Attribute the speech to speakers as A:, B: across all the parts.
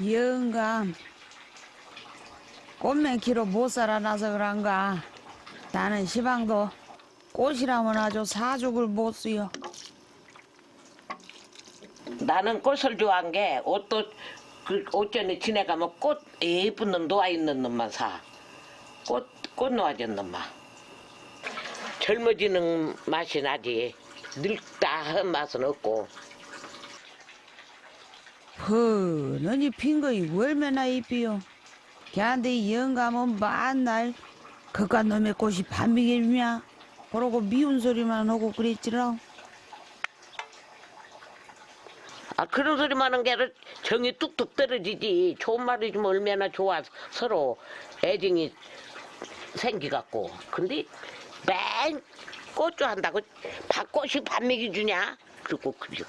A: 영감, 꽃맨키로 못 살아나서 그런가. 나는 시방도 꽃이라면 아주 사죽을 못 쓰여.
B: 나는 꽃을 좋아한 게 옷도 그 옷전에 지내가면 꽃 예쁜 놈 놓아 있는 놈만 사. 꽃 놓아진 놈만. 젊어지는 맛이 나지. 늙다 한 맛은 없고.
A: 너니 핑거이 얼마나 이삐요. 걔한테 영감은 만날 그깟 놈의 꽃이 반미개냐 그러고 미운 소리만 하고 그랬지라.
B: 아 그런 소리만 하는 게 아니라 정이 뚝뚝 떨어지지. 좋은 말이지만 얼마나 좋아 서로 애정이 생기갖고. 근데 맨 꽃 좋아한다고 밭꽃이 반미기 주냐? 그리고 그래.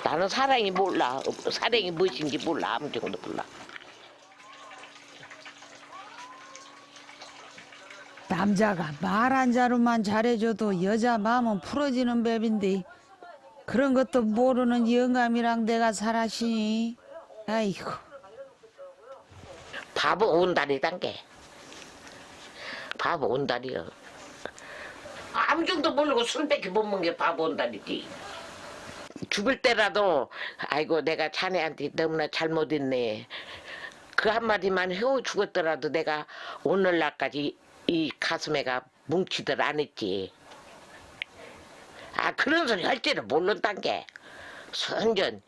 B: 나는 사랑이 몰라. 사랑이 무엇인지 몰라. 아무 정도 몰라.
A: 남자가 말 한 자루만 잘해줘도 여자 마음은 풀어지는 법인데 그런 것도 모르는 영감이랑 내가 살았으니 아이고.
B: 바보 온달이단 게. 바보 온달이여. 아무 정도 모르고 술밖에 못 먹는 게 바보 온달이지. 죽을 때라도 아이고 내가 자네한테 너무나 잘못했네. 그 한마디만 해오 죽었더라도 내가 오늘날까지 이 가슴에가 뭉치들 안 했지. 아 그런 소리 할 줄을 모른단 게. 선전.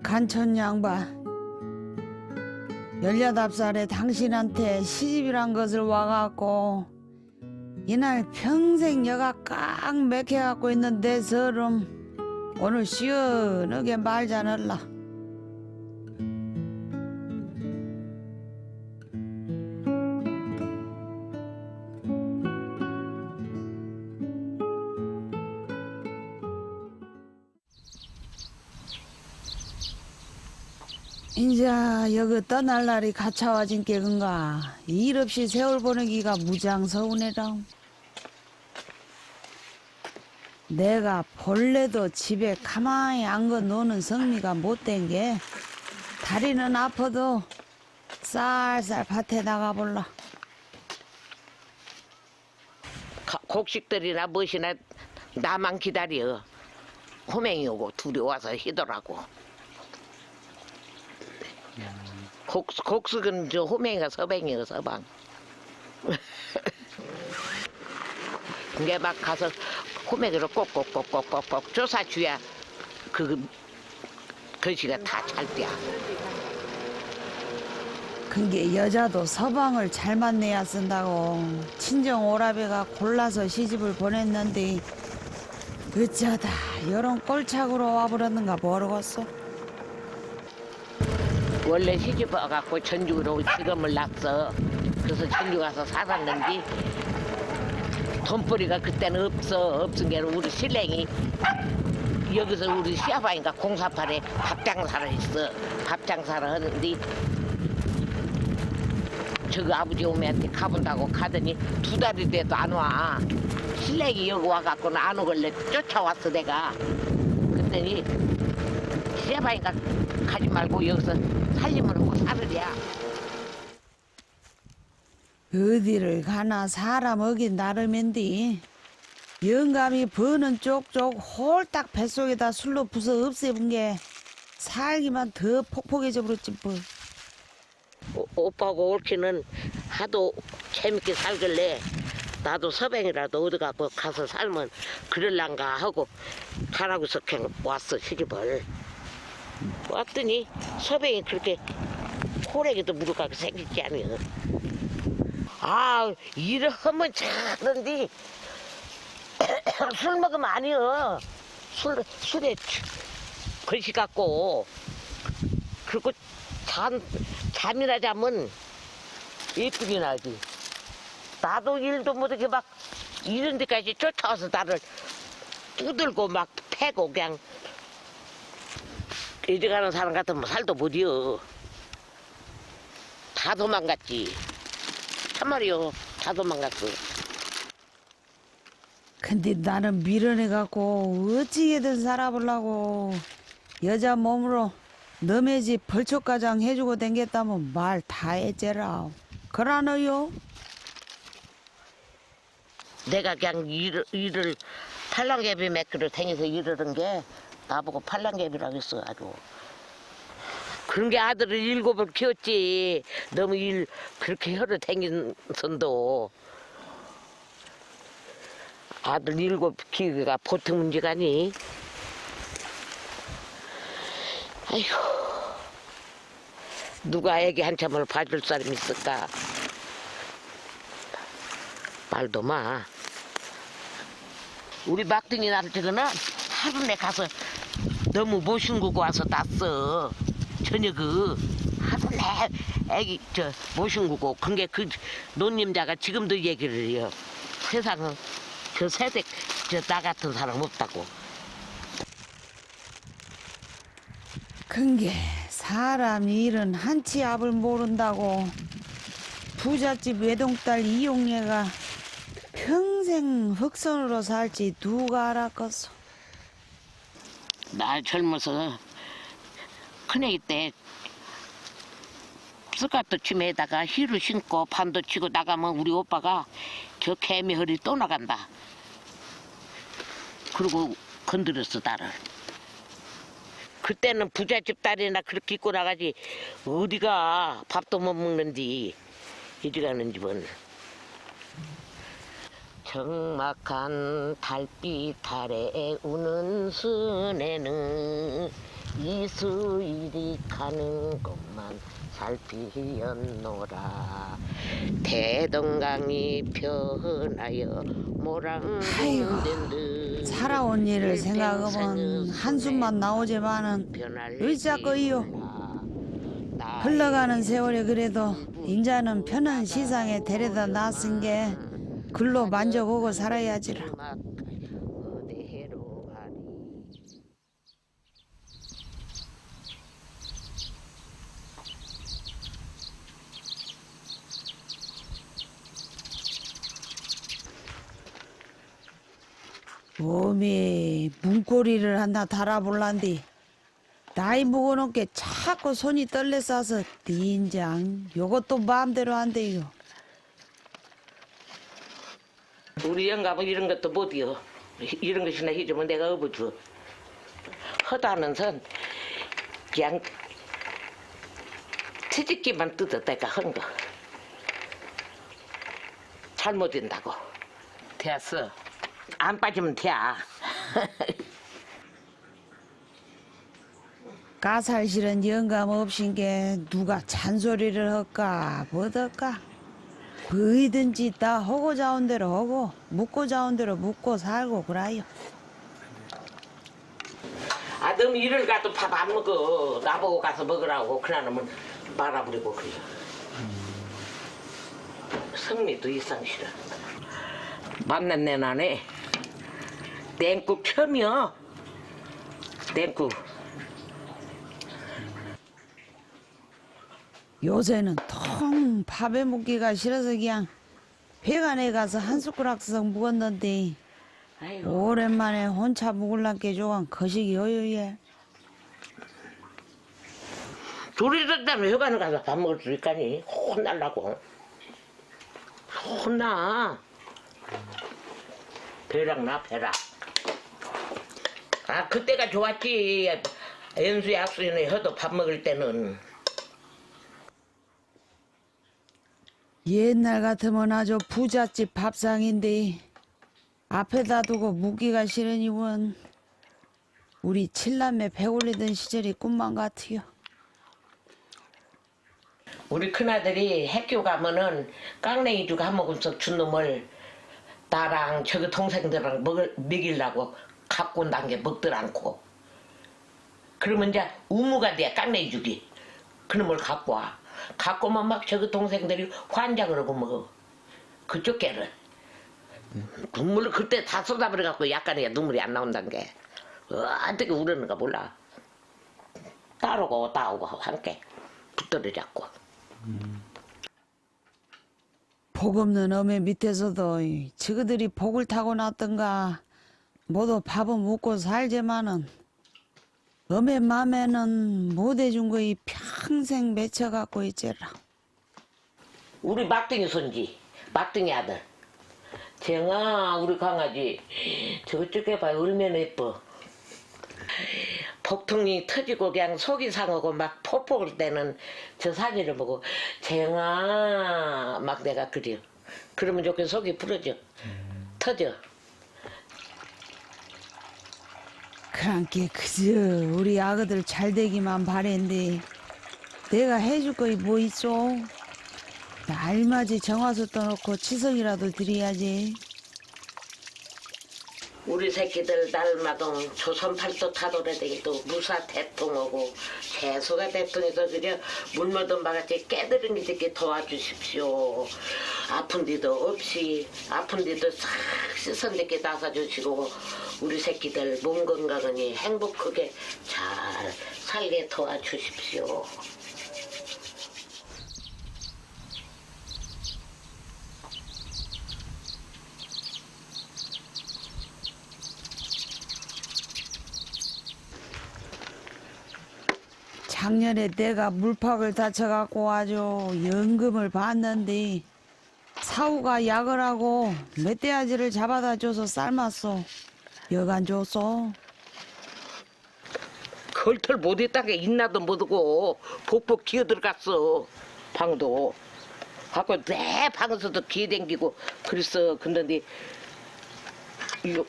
A: 간천 양반 18살에 당신한테 시집이란 것을 와갖고 이날 평생 여가 꽉 맥혀갖고 있는 내 서름 오늘 시원하게 말자늘라. 인자 여기 떠날 날이 가차와진 게근가. 일 없이 세월 보내기가 무장 서운해라. 내가 본래도 집에 가만히 앉아 노는 성미가 못된 게 다리는 아파도 쌀쌀 밭에 나가볼라.
B: 곡식들이나 무엇이나 나만 기다려. 호맹이 오고 둘이 와서 히더라고. 곡식은 저 호맹이가 서방이요 서방. 그게 막 가서 호맹이로 꼭꼭꼭꼭꼭꼭 조사주야 그 글씨가 다 잘 돼야.
A: 그게 여자도 서방을 잘 만나야 쓴다고 친정 오라베가 골라서 시집을 보냈는데 어쩌다 이런 꼴착으로 와버렸는가 모르겠어.
B: 원래 시집 와갖고 전주로 지금을 났어. 그래서 전주 가서 살았는지 돈벌이가 그때는 없은 게 우리 신랑이 여기서 우리 시아바인가 공사판에 밥장사를 했어. 밥장사를 하는데 저기 아버지 오면한테 가본다고 가더니 2달이 돼도 안 와. 신랑이 여기 와갖고는 안 오길래 쫓아왔어 내가. 그랬더니 시아바인가 가지 말고 여기서 살림을 하고 살으랴.
A: 어디를 가나 사람 어긴 나름인데 영감이 버는 쪽쪽 홀딱 뱃속에다 술로 부숴 없애본 게 살기만 더 폭폭해져 버렸지 뭐.
B: 오빠하고 옳기는 하도 재밌게 살길래 나도 서방이라도 어디 가서 살면 그럴란가 하고 잘하고서 그냥 왔어 시집을. 왔더니 서방이 그렇게 호래기도 무릎가게 생기지 않아요. 아 일을 하면 잘하는데 술 먹으면 아니여. 술에 글씨 같고 그리고 잠이나 자면 예쁘게 나지. 나도 일도 못하게 막 이런 데까지 쫓아와서 나를 두들고 막 패고 그냥 이제 가는 사람 같으면 살도 못이여. 다 도망갔지. 참말이요. 다 도망갔어.
A: 근데 나는 밀어내갖고 어찌게든 살아보려고 여자 몸으로 너네 집 벌초가장 해주고 댕겼다면 말 다 했제라. 그러너요?
B: 내가 그냥 일을 팔랑개비 매끄러 다니서 이러는 게 나보고 팔랑개비라고 했어 아주. 그런 게 아들을 7을 키웠지. 너무 일 그렇게 혀를 다닌 선도 아들 7 키우기가 보통 문제가 아니. 아이고 누가 애기 한참을 봐줄 사람이 있을까. 말도 마. 우리 막둥이 날들은 하루내 가서 너무 못 헹구고 와서 땄어. 저녁을 하루내 애기 못 헹구고. 그게 그 노님자가 지금도 얘기를 해요. 세상은 저 세대 나 같은 사람 없다고.
A: 근게 사람 일은 한치 앞을 모른다고. 부잣집 외동딸 이용례가 평생 흑선으로 살지 누가 알았겠어.
B: 나 젊어서 큰애기 때 스카트 치매에다가 힐을 신고 반도 치고 나가면 우리 오빠가 저 개미 허리 또 나간다. 그리고 건드렸어 나를. 그때는 부잣집 딸이나 그렇게 입고 나가지 어디가 밥도 못 먹는디 이리 가는 집은. 적막한 달빛 아래 우는 순에는 이수일이 가는 것만 살피었노라. 대동강이 변하여 모랑된 듯
A: 살아온 일을 생각하면 한숨만 나오지만은 의자거이요. 흘러가는 세월에 그래도 인자는 편한 시상에 데려다 놨은 게 글로 만져보고 살아야지라. 몸에 문고리를 하나 달아볼란디. 나이 먹어놓은 게 자꾸 손이 떨려 싸서 닌장 요것도 마음대로 안 돼요.
B: 우리 영감은 이런 것도 못이요. 이런 것이나 해주면 내가 업어줘. 허다는 선 그냥 채찍기만 뜯었다가 한 거. 잘못된다고. 됐어. 안 빠지면 돼.
A: 가살 실은 영감 없인 게 누가 잔소리를 할까 뭐할까. 뭐이든지 다 하고 자온 대로 하고 묵고 자온 대로 묵고 살고 그래요.
B: 아, 너무 일을 가도 밥 안 먹어. 나보고 가서 먹으라고. 그러면 말아버리고 그래요. 성미도 이상 싫어. 만난 내 안에 냉국 처음이요. 냉국.
A: 요새는 통 밥에 묵기가 싫어서 그냥 회관에 가서 한 숟가락씩 묵었는데
B: 아이고.
A: 오랜만에 혼자 묵을란게 좋은 거식이 여유에.
B: 둘이 있다면 회관에 가서 밥 먹을 수 있까니 혼날라고. 혼나. 배락 나 배락. 아 그때가 좋았지. 연수 약수인에 해도 밥 먹을 때는.
A: 옛날 같으면 아주 부잣집 밥상인데 앞에다 두고 묵기가 싫은 이분 우리 칠남매 배올리던 시절이 꿈만 같아요.
B: 우리 큰아들이 학교 가면은 깡냉이 주고 한 모금씩 준 놈을 나랑 저기 동생들랑 먹이려고 갖고 온다는 게 먹들 않고. 그러면 이제 의무가 돼 깡냉이 주기. 그놈을 갖고 와. 갖고 오면 막 저기 동생들이 환장을 하고 먹어. 그쪽 개를. 눈물을 그때 다 쏟아버려갖고 약간의 눈물이 안 나온다는 게. 어떻게 우려는가 몰라. 따오고 함께 붙들어 잡고.
A: 복 없는 어미 밑에서도 저그들이 복을 타고 났던가 모두 밥은 먹고 살지만은 어미 맘에는 못 해준 거이 평생 맺혀갖고 있지라.
B: 우리 막둥이 손지, 막둥이 아들. 쟁아, 우리 강아지. 저쪽에 봐, 얼마나 예뻐. 복통이 터지고 그냥 속이 상하고 막 포폭을 때는 저 사진을 보고 쟁아 막 내가 그려. 그러면 좋게 속이 부러져. 터져.
A: 그랑께 그저 우리 아그들 잘 되기만 바랜데 내가 해줄 거이 뭐 있어? 알맞이 정화수 떠놓고 치석이라도 드려야지.
B: 우리 새끼들 날마다 조선팔도 타돌아다니도 무사 대통하고 재수가 대통해서 그저 물모든 바같이 깨드는 게 도와주십시오. 아픈 데도 없이 아픈 데도 싹 씻은 데게 나가주시고 우리 새끼들 몸 건강하니 행복하게 잘 살게 도와주십시오.
A: 작년에 내가 물팍을 다쳐갖고 아주 연금을 받는데 사우가 약을 하고 멧돼지를 잡아다 줘서 삶았어. 여간 줬어.
B: 걸털 못했다는 게 있나도 못하고 복복 기어들어갔어. 방도 갖고 내 방에서도 기어댕기고 그랬어. 근데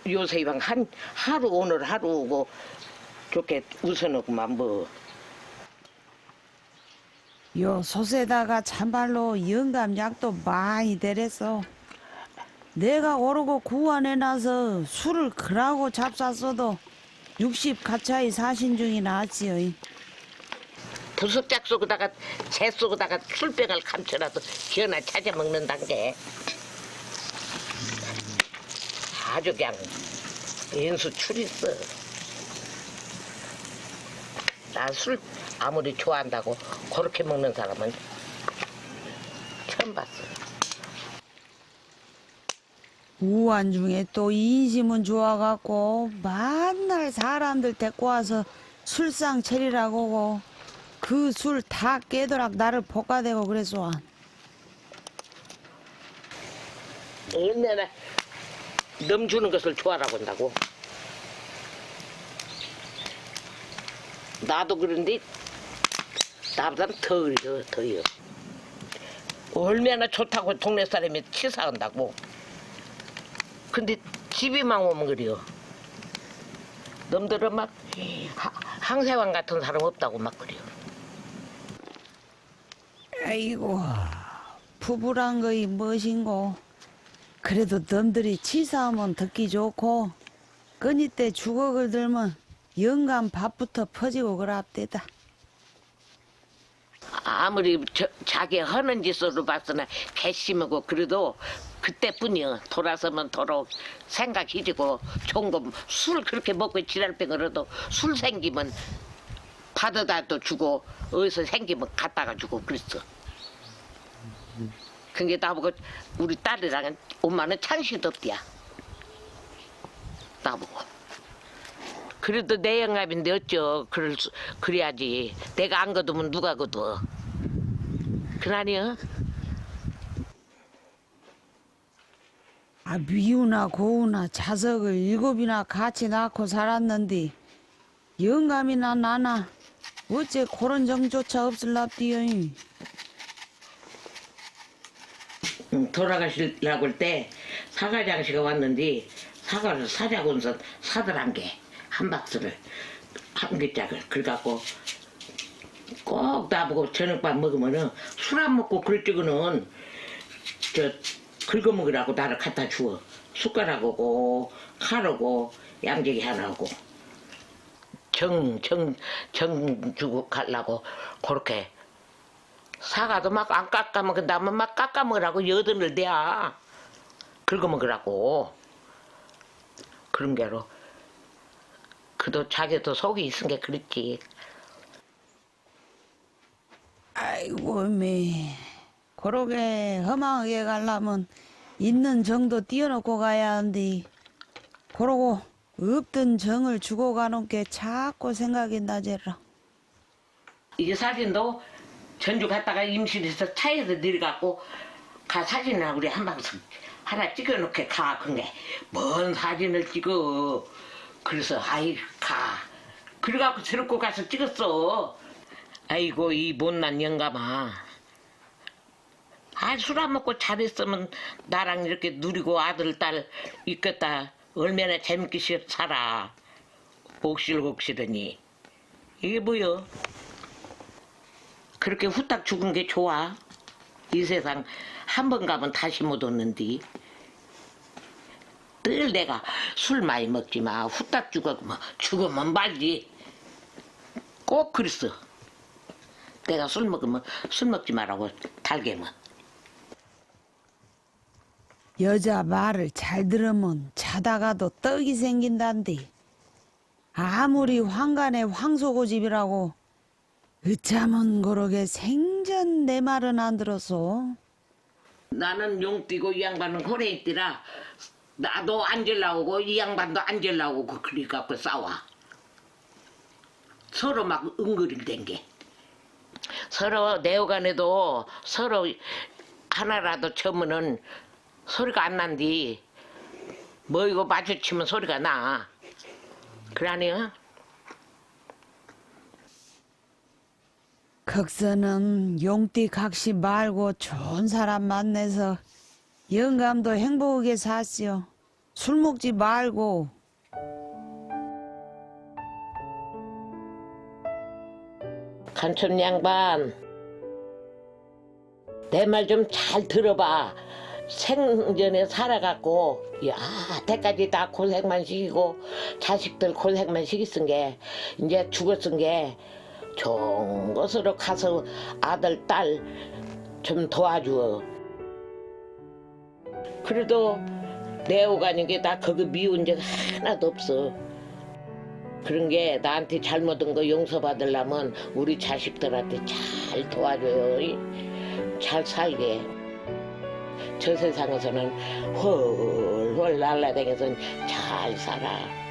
B: 요새 이방 하루 오늘 하루 오고 좋게 웃어놓고만 뭐.
A: 요 솥에다가 참말로 영감 약도 많이 데랬어. 내가 오르고 구원해놔서 술을 그라고 잡쌌어도 60 가차이 사신 중이 나았지요.
B: 부석짝 속에다가 재 속에다가 술병을 감춰놔도 기어나 찾아 먹는단 게 아주 그냥 인수 출있어. 나 술 아무리 좋아한다고 그렇게 먹는 사람은 처음 봤어.
A: 우한 중에 또 인심은 좋아갖고 만날 사람들 데리고 와서 술상 차리라고 하고 그 술 다 깨더락 나를 볶아대고 그래서
B: 얼마나 넘주는 것을 좋아라고 한다고. 나도 그런데 나보다는 더 그려 더요. 얼마나 좋다고 동네 사람이 치사한다고. 근데 집에만 오면 그래요. 놈들은 막 항세왕 같은 사람 없다고 막 그래요.
A: 아이고 부부란 거이 멋인고 그래도 놈들이 치사하면 듣기 좋고 끈이 때 주걱을 들면 영감 밥부터 퍼지고 그랍대다.
B: 아무리 자기 하는 짓으로 봤으나 괘씸하고 그래도 그때뿐이요. 돌아서면 돌아오 생각해지고 좋은 거 술 그렇게 먹고 지랄병을 해도 술 생기면 받아다도 주고 어디서 생기면 갖다가 주고 그랬어. 그게 나보고 우리 딸이랑 엄마는 창시도 없디야. 나보고. 그래도 내 영감인데 어쩌 그래야지. 내가 안 거두면 누가 거둬. 그나니요.
A: 아 미우나 고우나 자석을 7이나 같이 낳고 살았는데 영감이나 나나 어째 그런 정조차 없을랍디요.
B: 돌아가시려고 할 때 사과 장씨가 왔는데 사과를 사자고서 사들한 게 한 박스를 한 개짝을 그래갖고 꼭 나보고 저녁밥 먹으면은 술 안 먹고 그럴 적은 저 긁어 먹으라고 나를 갖다 주어. 숟가락하고 칼하고 양재기 하나하고 정 주고 가려고 그렇게 사과도 막 안 깎아먹 그 다음에 막 깎아먹으라고 여든을 대야 긁어 먹으라고 그런 게로 그도 자기도 속이 있은 게 그랬지.
A: 아이고 매 그러게 허망하게 가려면 있는 정도 띄워놓고 가야 한디. 그러고 없던 정을 주고 가는 게 자꾸 생각이 나제라.
B: 이 사진도 전주 갔다가 임실에서 차에서 내려갖고 가 사진을 우리 한방씩 하나 찍어놓게 가. 근데 뭔 사진을 찍어. 그래서 아이 가. 그래갖고 저렇게 가서 찍었어. 아이고 이 못난 영감아. 아 술 안 먹고 잘했으면 나랑 이렇게 누리고 아들 딸 있겠다. 얼마나 재밌게 살아. 옥실옥실하니. 이게 뭐여. 그렇게 후딱 죽은 게 좋아. 이 세상 한 번 가면 다시 못 오는디. 늘 내가 술 많이 먹지 마. 후딱 죽으면 말지. 꼭 그랬어. 내가 술 먹으면 술 먹지 말라고 달게면.
A: 여자 말을 잘 들으면 자다가도 떡이 생긴단디. 아무리 황간의 황소고집이라고 어쩌면 그러게 생전 내 말은 안 들었어.
B: 나는 용띠고 이 양반은 호래띠라 나도 앉으려고 이 양반도 앉으려고 그리 갖고 싸워. 서로 막 은그릴된 게. 서로 내어간에도 서로 하나라도 쳐면은 소리가 안 난디. 뭐 이거 마주치면 소리가 나. 그러네요.
A: 극선은 용띠 각시 말고 좋은 사람 만나서 영감도 행복하게 사시오. 술 먹지 말고.
B: 간촌 양반, 내 말 좀 잘 들어봐. 생전에 살아갖고 야 때까지 다 고생만 시키고 자식들 고생만 시키쓴 게 이제 죽었은 게 좋은 곳으로 가서 아들 딸 좀 도와줘. 그래도 내 오가는 게 나 그거 미운 적 하나도 없어. 그런 게 나한테 잘못한 거 용서받으려면 우리 자식들한테 잘 도와줘요. 잘 살게. 저 세상에서는 훨훨 날라다녀서 잘 살아.